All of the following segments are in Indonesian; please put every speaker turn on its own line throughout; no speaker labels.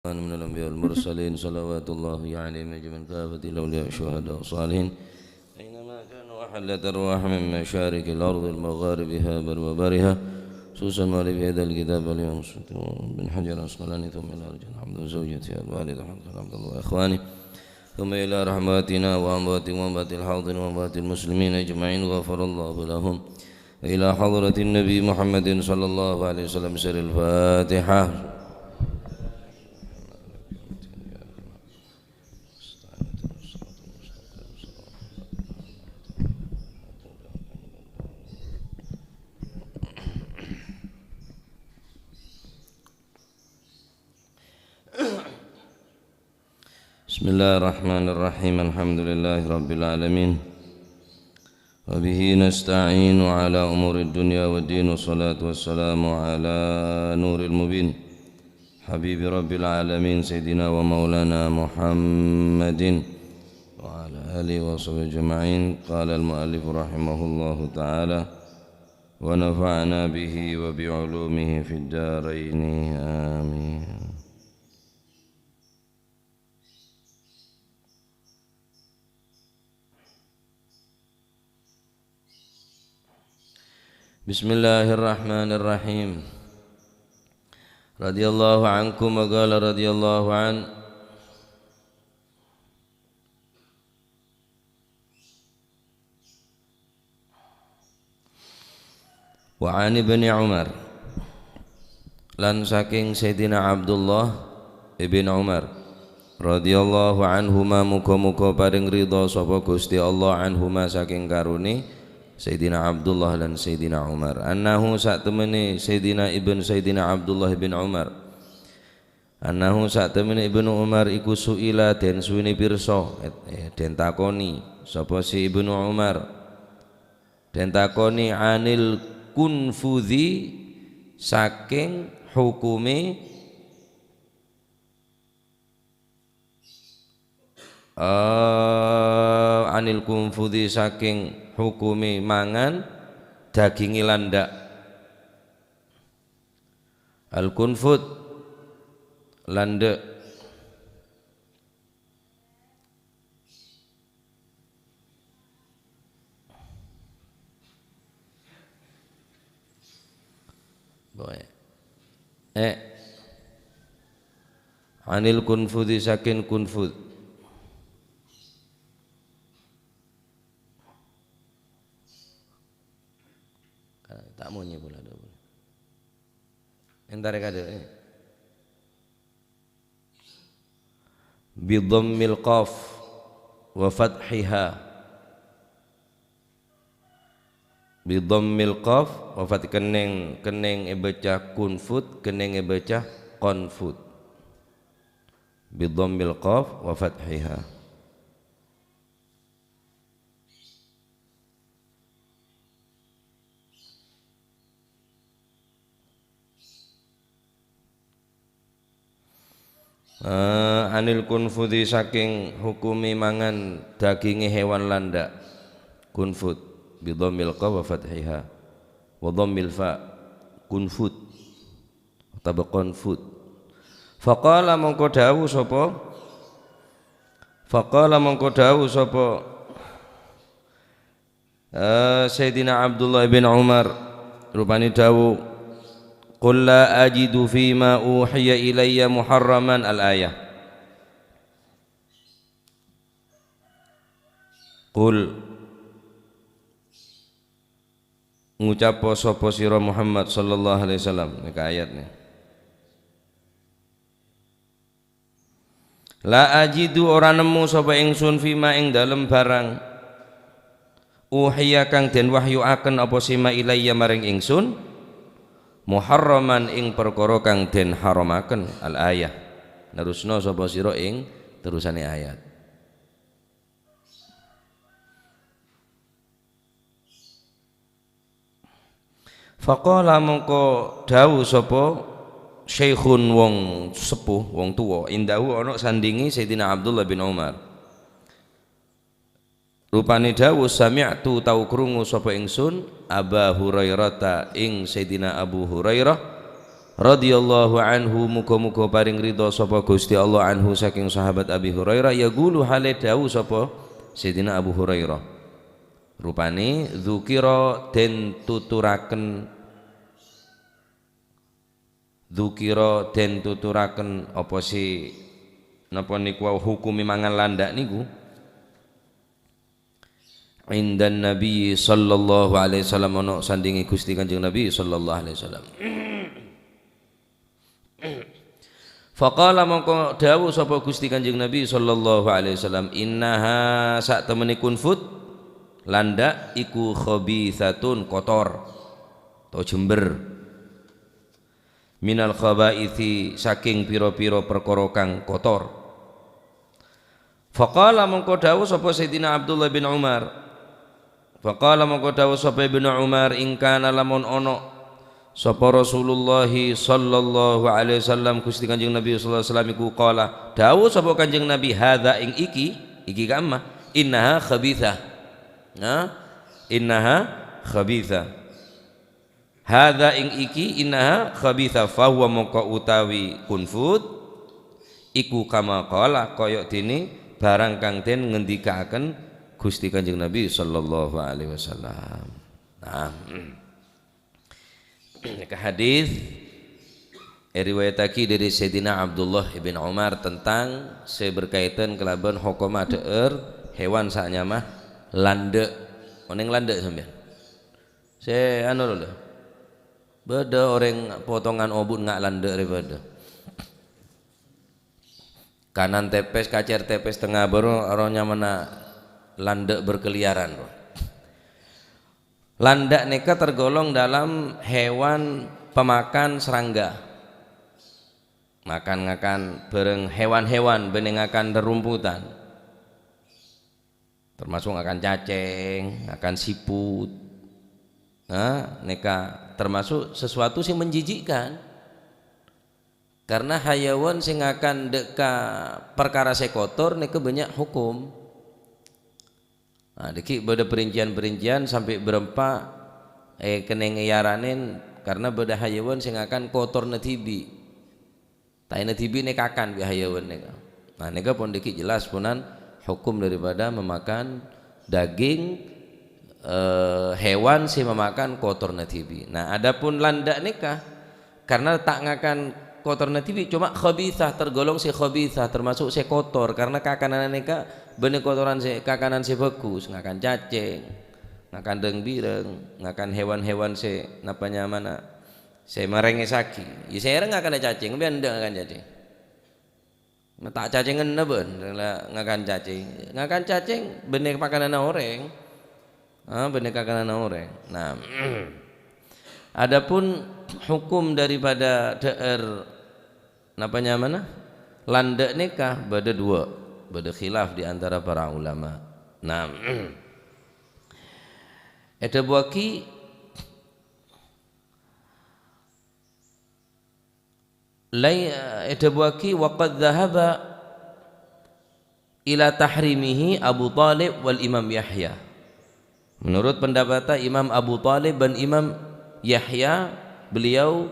من الأنبياء والمرسلين صلوات الله عليهم أجمعين كافة الأولياء والشهداء والصالحين أينما كانوا أحلت أرواح من مشارق الأرض المغاربها بل وبرها خصوصا مالي في هذا الكتاب اليوم بن حجر أسقلاني ثم إلى رجل حمد زوجتي الوالد عبد الله إخواني ثم إلى رحماتنا وأموات وأموات الحاضرين وأموات المسلمين أجمعين غفر الله لهم إلى حضرة النبي محمد صلى الله عليه وسلم سر الفاتحة. Bismillahirrahmanirrahim. Alhamdulillahi rabbil alamin. Wa bihi nasta'inu ala umurid dunya waddin. Wassalatu wassalamu ala nuril mubin habibi rabbil alamin sayyidina wa maulana Muhammadin wa ala alihi wa sahbihi ajma'in. Qala al-muallif rahimahullahu ta'ala wa nafa'na bihi wa bi'ulumihi fid dharain. Amin. Bismillahirrahmanirrahim. Radhiyallahu ankum wa qala radhiyallahu an wa an ibni Umar lan saking Sayyidina Abdullah ibn Umar radhiyallahu anhuma muga-muga paring ridha sapa Gusti Allah anhuma saking karuni Sayyidina Abdullah dan Sayyidina Umar annahu sak temene Sayyidina Abdullah bin Umar annahu sak temene Ibnu Umar iku suila den suwini pirsa den takoni sapa si Ibnu Umar den takoni anil kunfudhi saking hukume anil kunfudhi saking hukumi mangan dagingi landak. Al-kunfud landak boleh anil kunfudhi saking kunfud tak munyi pula dulu. Entar kada bi dhammil qaf wa fathiha bi dhammil qaf wa fath keneng baca kunfut keneng baca qanfut bi dhammil qaf wa fathiha. Anil kunfudhi saking hukumi mangan dagingi hewan landak kunfud bi dhammil qaf wa fathiha wa dhammil fa kunfud atau qanfud. Faqala mongko dawuh sapa Sayyidina Abdullah bin Umar rupani dawuh qul la ajidu fima uhiya ilayya muharraman al-ayah. Qul ngucap sapa sira Muhammad sallallahu alaihi wasallam nek ayatnya la ajidu ora nemu sapa ingsun fima ing dalem barang uhiya kang den wahyuaken apa sima ilayya maring ingsun muharraman ing perkara kang den haramaken al ayah nerusno sapa sira ing terusane ayat. Faqala mongko dawuh sapa syekhun wong sepuh wong tuwa indahu ana sandingi Sayyidina Abdullah bin Umar rupane dawuh sami'tu tau krungu sapa ingsun Aba Hurairah ing Sayyidina Abu Hurairah radhiyallahu anhu muga-muga paring ridha sapa Gusti Allah anhu saking sahabat Abi Hurairah yaqulu hale dawu sapa Sayyidina Abu Hurairah rupane dzukira den tuturaken apa sih napa niku hukumi mangan landak niku indan Nabi sallallahu alaihi wasallam ono sandingi Gusti Kanjeng Nabi sallallahu alaihi wasallam. Faqala mongko dawuh sapa Gusti Kanjeng Nabi sallallahu alaihi wasallam innaha sak temene kunfut landak iku khabithatun kotor atau jember minal khabaithi saking pira-pira perkara kang kotor. Faqala mongko dawuh sapa Sayyidina Abdullah bin Umar faqala mongko dawuh sapa Ibnu Umar in kana lamun ono sapa Rasulullah sallallahu alaihi wasallam Gusti Kanjeng Nabi sallallahu alaihi wasallam iku qala dawuh sapa Kanjeng Nabi hadza ing iki kamma innaha khabithah innaha khabithah hadza ing iki innaha khabithah fa huwa mongko utawi kunfut iku kama qala kaya dene barang kang den ngendikaken Gusti Kanjeng Nabi sallallahu alaihi wasallam. Nah, ke hadis riwayatake dari Sayyidina Abdullah ibn Umar tentang berkaitan kelaban hukum adeur hewan saknya mah landek. Oneng landek sampean. Saya anu lho. Beda orang potongan obut ngak landek daripada. Kanan tepes kacer tepes tengah baru orangnya mana landak berkeliaran. Landak neka tergolong dalam hewan pemakan serangga. Makan-makan bareng hewan-hewan benengakan derumputan. Termasuk akan cacing, akan siput. Nah, neka termasuk sesuatu yang menjijikkan. Karena hayawan sing akan deka perkara sekotor neka banyak hukum. Nah, diki beda perincian-perincian sampai berempa keneng yaranin karena beda hayawan sing akan kotor netibi. Tai netibi nekakan bi hayawan neka. Nah, neka pun diki jelas punan hukum daripada memakan daging hewan sing memakan kotor netibi. Nah, adapun landak neka karena tak ngakan kotor netibi cuma khabithah tergolong si khabithah termasuk si kotor karena kakanan neka benih kotoran si kakanan si bagus ngakan cacing ngakan dengbireng ngakan hewan-hewan si napanya mana si merenge saki ya saya ngakan cacing biar ndak ngakan cacing tak cacingan ben ngakan cacing benih makanan orang benih kakanan orang. Nah adapun hukum daripada daer napanya mana landak nikah beda dua beda khilaf di antara para ulama. Nah ada buaki waqad dhahaba ila tahrimihi Abu Talib wal Imam Yahya. Menurut pendapat Imam Abu Talib dan Imam Yahya beliau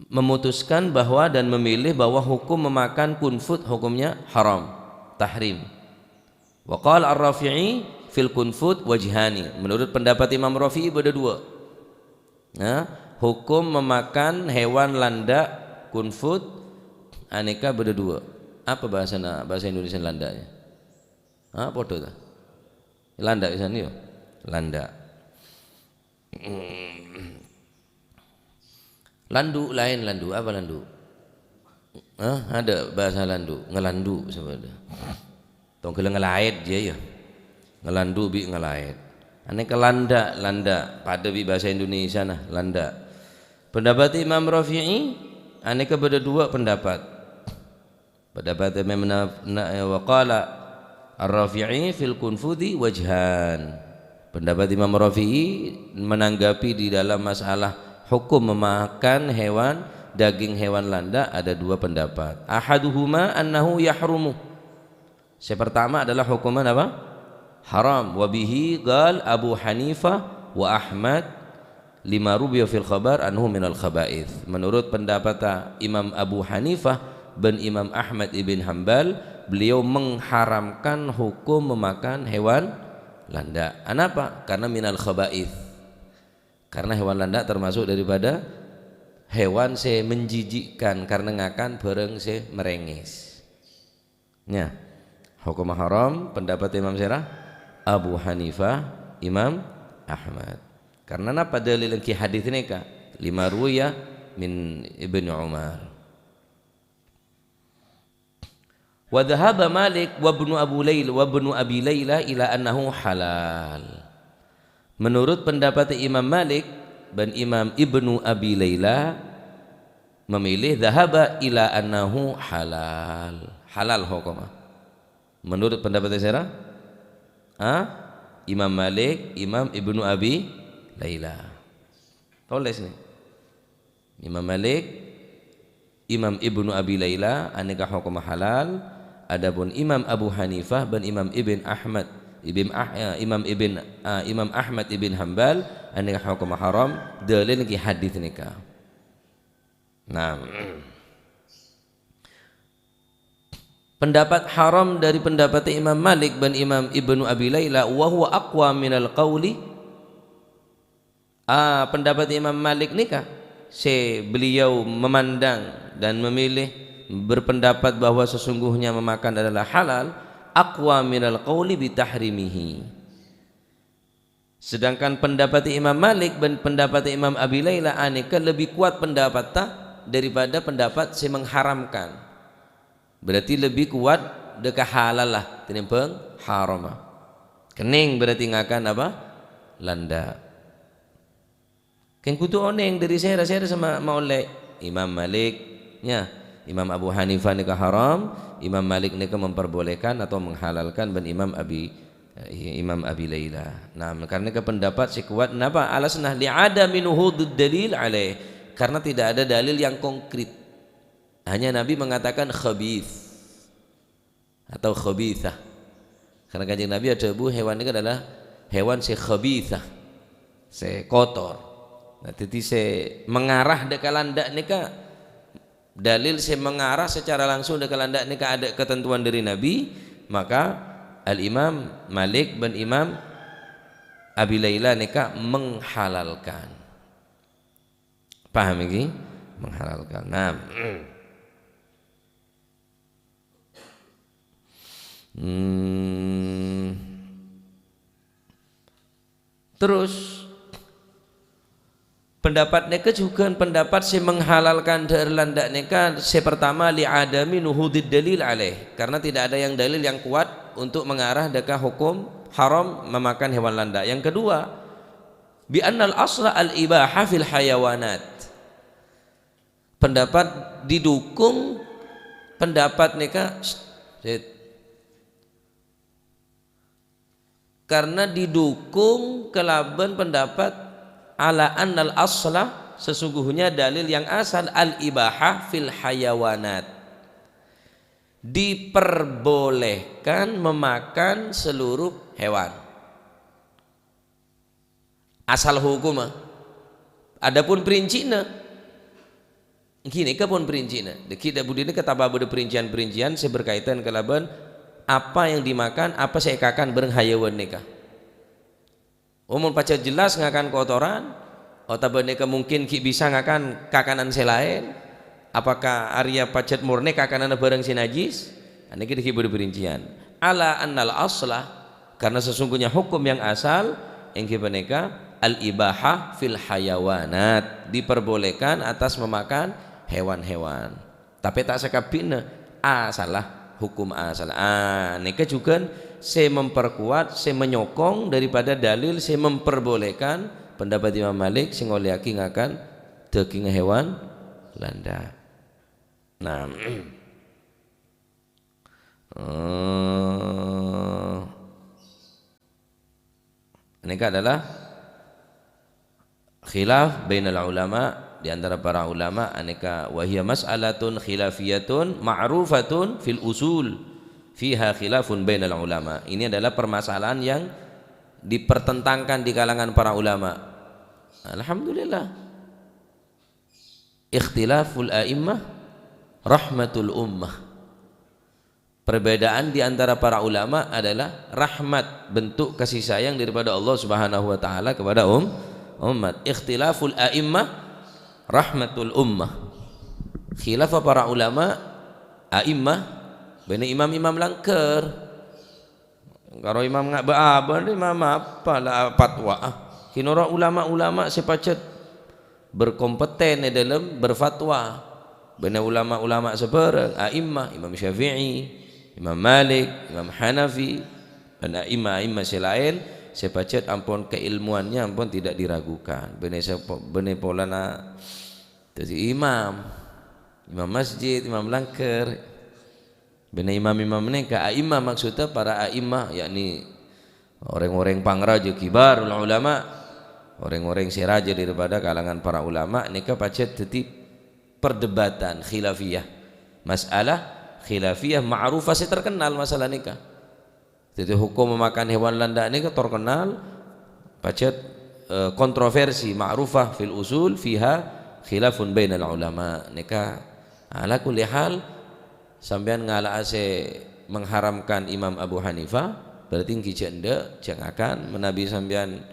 memutuskan bahwa dan memilih bahwa hukum memakan kunfut hukumnya haram tahrim. Wa qala Ar-Rafi'i fil kunfut wajhani. Menurut pendapat Imam Rafi'i ada dua. Nah, hukum memakan hewan landak kunfut aneka ada dua. Apa bahasa Indonesia landaknya? Podo ta? Landak isan yo. Landak. Landu lain landu apa landu? Ada bahasa landu ngelandu sebenarnya. Tong kele ngelait dia ya. Ngelandu bi ngelait. Aneka landa pada bi bahasa Indonesia nah landa. Pendapat Imam Rafi'i aneka beda dua pendapat. Pendapat Imam waqala Ar-Rafi'i fil kunfudi wajhan. Pendapat Imam Rafi'i menanggapi di dalam masalah hukum memakan hewan daging hewan landa ada dua pendapat. Ahaduhuma annahu yahrumu. Yang pertama adalah hukuman apa? Haram. Wa bihi qal Abu Hanifah wa Ahmad lima rubiya fil khabar anhu minal khaba'ith. Menurut pendapat Imam Abu Hanifah dan Imam Ahmad ibn Hanbal, beliau mengharamkan hukum memakan hewan landak. Kenapa? Karena minal khaba'ith. Karena hewan landak termasuk daripada hewan se menjijikkan karena ngakan bareng se merengis. Ya. Hukum haram pendapat Imam Sirah Abu Hanifah, Imam Ahmad. Karena apa dalil ki hadis ini ka? Lima ruya min Ibnu Umar. Wa dhahaba Malik wa ibnu Abi Layla ila annahu halal. Menurut pendapat Imam Malik dan Imam Ibnu Abi Layla memilih dhahaba ila annahu halal. Halal hukumah. Menurut pendapat saya Imam Malik, Imam Ibnu Abi Layla. Tulis nih. Imam Malik, Imam Ibnu Abi Layla aneka hukum halal. Adapun Imam Abu Hanifah dan Imam Ibn Ahmad, Imam Ahmad ibn Hanbal aneka hukum haram dalil ki hadis nikah. Nah, pendapat haram dari pendapat Imam Malik dan Imam Ibnu Abi Layla wa huwa aqwa minal qawli. Pendapat Imam Malik nikah beliau memandang dan memilih berpendapat bahwa sesungguhnya memakan adalah halal, aqwa minal qawli bitahrimihi. Sedangkan pendapat Imam Malik dan pendapat Imam Abi Layla aneka lebih kuat pendapat daripada pendapat mengharamkan. Berarti lebih kuat deka halal lah tinimbang haram. Kening berarti ngakan apa? Landa. Kan kudu oneng dari saya sama maulai Imam Malik nya. Imam Abu Hanifah nikah haram, Imam Malik nikah memperbolehkan atau menghalalkan, dan Imam Abi Layla. Nah, karena pendapat si kuat kenapa? Alasnah li'adami nuhudud dalil alaih. Karena tidak ada dalil yang konkret. Hanya Nabi mengatakan khabith atau khabithah. Karena kanjeng Nabi ada hewan ini adalah hewan si khabithah, si kotor. Nah, jadi si mengarah deka landak nikah dalil saya mengarah secara langsung dengan landak ini ada ketentuan dari Nabi, maka Al-Imam Malik dan Imam Abi Layla nikah menghalalkan. Paham ini? Menghalalkan. Nah, terus pendapat neka juga pendapat si menghalalkan dari landak neka si pertama li'adami nuhudid dalil alaih, karena tidak ada yang dalil yang kuat untuk mengarah deka hukum haram memakan hewan landak. Yang kedua, bi annal asla al ibaha fil hayawanat. Pendapat didukung pendapat neka karena didukung kelaban pendapat ala annal asla sesungguhnya dalil yang asal al ibahah fil hayawanat, diperbolehkan memakan seluruh hewan. Asal hukum. Adapun perincinya gini kapun perincinya. Kita budina ketapa bade perincian-perincian berkaitan kelaban apa yang dimakan, apa saya kakan bareng hayawan nikah. Umum pacar jelas ngakan kotoran, otabane mungkin bisa ngakan kakanan selain. Apakah Arya pacat murni kakanan bareng si najis? Ini kita berincian. Ala annal aslah, karena sesungguhnya hukum yang asal yang kita al ibahah fil hayawanat, diperbolehkan atas memakan hewan-hewan. Tapi tak sekabina salah hukum asal. Nika juga saya memperkuat, saya menyokong daripada dalil saya memperbolehkan pendapat Imam Malik sing oliaki ngakan daging hewan landa. Nah, ini adalah khilaf bainal ulama, di antara para ulama, aneka wahia mas'alatun khilafiyatun ma'rufatun fil usul fiha khilafun bainal ulama. Ini adalah permasalahan yang dipertentangkan di kalangan para ulama. Alhamdulillah. Ikhtilaful a'immah rahmatul ummah. Perbedaan di antara para ulama adalah rahmat, bentuk kasih sayang daripada Allah Subhanahu wa taala kepada umat. Ikhtilaful a'immah rahmatul ummah. Khilaf para ulama a'immah bena imam-imam langker. Kalau imam ngak beaba imam apa lah fatwa. Kinora ulama-ulama sepacet berkompeten dalam berfatwa. Bena ulama-ulama sebarang a'immah, Imam Syafi'i, Imam Malik, Imam Hanafi, dan a'immah selain sepacet ampun keilmuannya ampun tidak diragukan. Bene polana jadi imam masjid, imam langker. Bene imam-imam ini ke a'immah maksudnya para a'immah, yakni orang-orang pangraja kibar ulama, orang-orang siraja daripada kalangan para ulama. Nika pacet tetip perdebatan khilafiyah, masalah khilafiyah ma'rufah terkenal masalah nikah. Jadi hukum memakan hewan landak nikah terkenal pacet kontroversi ma'rufah fil usul fiha khilafun bainal ulama. Nikah ala kulli hal sampean ngala ase mengharamkan Imam Abu Hanifah berarti kita ende jangan akan menabi sampean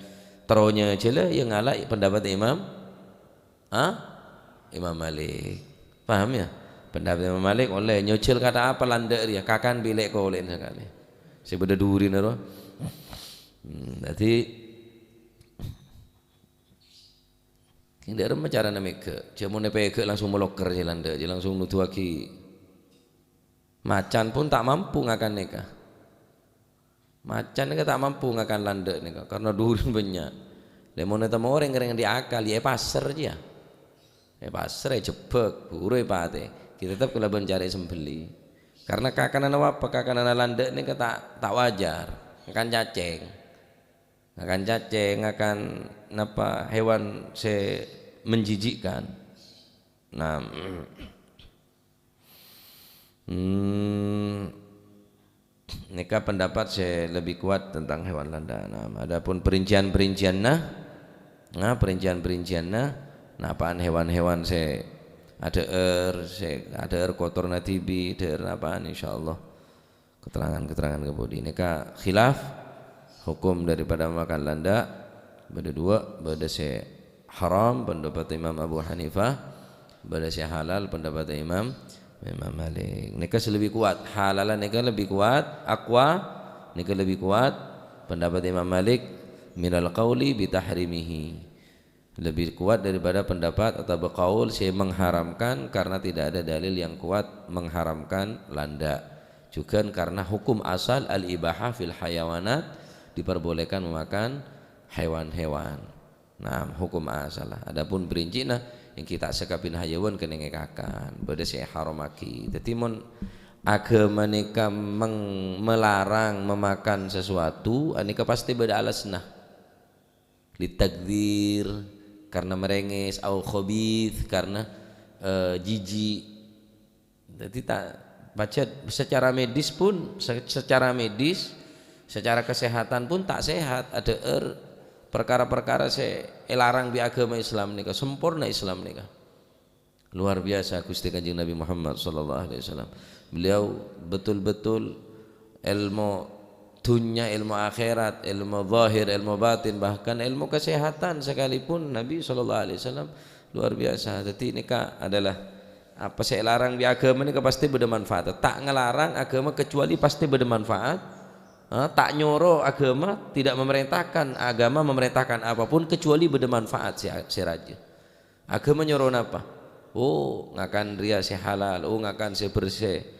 teronya cela yang ngala pendapat Imam Imam Malik. Paham ya? Pendapat Imam Malik oleh nyocil kata apa landa dia kakan bilek kau oleh sekali. Sebeda duri naro. Jadi King daerah cara namanya cuma nepeke langsung meloker je landa je langsung nutuaki. Macan pun tak mampu ngakan nikah. Macan nikah tak mampu ngakan landa nikah karena durin banyak. Lemon itu mau orang yang diakal ya pasar je. Pasar cepek burui pate. Kita tetap kelaban cari sembeli. Karena kakanan apa kakanan landa ini tak wajar, akan cacing, akan napa hewan se menjijikkan. Nah, nikah pendapat saya lebih kuat tentang hewan landa. Nah, adapun perincian-perinciannya, napaan hewan-hewan saya ada kotor natibi apaan insyaallah keterangan kemudian nikah khilaf hukum daripada makan landa beda dua beda se haram pendapat Imam Abu Hanifah beda se halal pendapat Imam Malik. Nikah lebih kuat halalan nikah lebih kuat aqwa nikah lebih kuat pendapat Imam Malik minal qauli bitahrimihi lebih kuat daripada pendapat atau berqaul saya mengharamkan karena tidak ada dalil yang kuat mengharamkan landa. Juga karena hukum asal al-ibahah fil hayawanat diperbolehkan memakan hewan-hewan. Nah, hukum asal lah. Adapun berinci nah yang kita sekapin hayawan kena ngekakan. Beda saya haramaki. Jadi mon agama nika melarang memakan sesuatu, anika pasti beda alasna. Litakdir karena merengis au khabith karena jijik. Jadi tak baca secara medis pun secara kesehatan pun tak sehat. Ada perkara-perkara saya larang di agama Islam nika sempurna Islam nika. Luar biasa Gusti Kanjeng Nabi Muhammad sallallahu alaihi wasallam. Beliau betul-betul ilmu dunia, ilmu akhirat, ilmu zahir, ilmu batin, bahkan ilmu kesehatan sekalipun Nabi SAW luar biasa. Jadi nikah adalah apa saya larang di agama ini pasti bermanfaat. Tak ngelarang agama kecuali pasti bermanfaat. Tak nyoro agama tidak memerintahkan agama memerintahkan apapun kecuali bermanfaat si raja. Agama nyoro apa? Oh ngakan ria si halal, oh ngakan si bersih.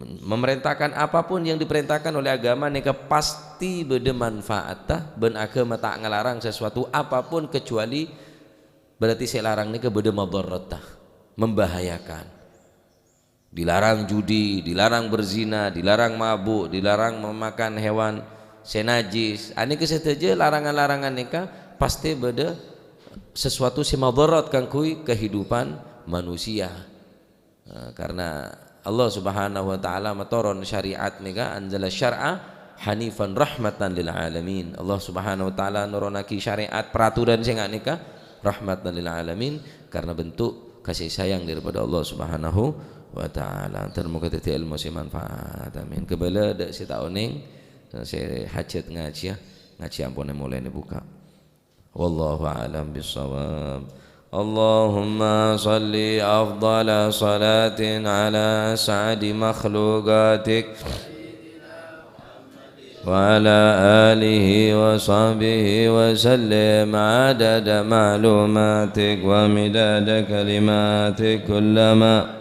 Memerintahkan apapun yang diperintahkan oleh agama nika pasti bermanfaat ben agama tak ngelarang sesuatu apapun kecuali berarti saya larang nika bermadarratah membahayakan. Dilarang judi, dilarang berzina, dilarang mabuk, dilarang memakan hewan senajis. Ani kesetuju larangan-larangan nika pasti beda sesuatu si madarat kangkui kehidupan manusia. Karena Allah Subhanahu wa taala matoron syariat nika anjala syar'a hanifan rahmatan lil alamin. Allah Subhanahu wa taala nuronake syariat peraturan sing nikah rahmatan lil alamin karena bentuk kasih sayang daripada Allah Subhanahu wa taala. Termoga dadi ilmu sing manfaat. Amin. Kebala dak si taoning si hajat ngaji ya. Ngaji ampun mulai buka. Wallahu a'lam bissawab. Allahumma salli afdala salatin ala sa'adi makhluqatik wa ala alihi wa sahbihi wa sallim adada ma'lumatik wa midada kalimatik kullama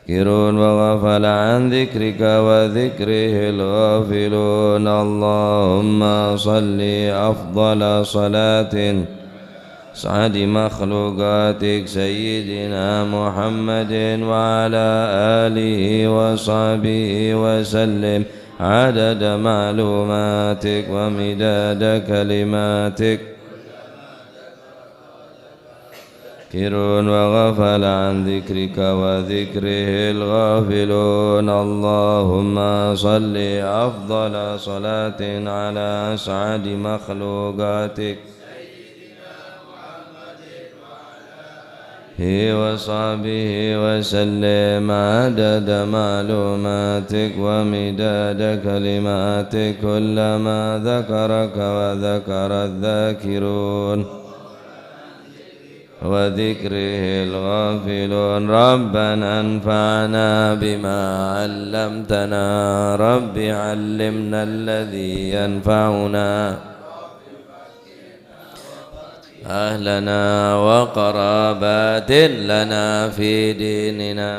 kirun wa ghafala an dhikrika wa dhikrihil ghafilun. Allahumma salli afdala salatin sa'adi makhluqatik sayyidina Muhammadin wa ala alihi wa sahbihi wa sallim adada ma'lumatik wa midada kalimatik kirun wa ghafala an dhikrika wa dhikrihil ghafilun. Allahumma salli afdala salatin ala as'adi makhluqatik wa sahbihi wa sallim adada ma'lumatik wa midada kalimatik kullama dhakaraka wa dhakara dhakirun وذكره الغافلون. ربنا انفعنا بما علمتنا رب علمنا الذي ينفعنا أهلنا وقرابات لنا في ديننا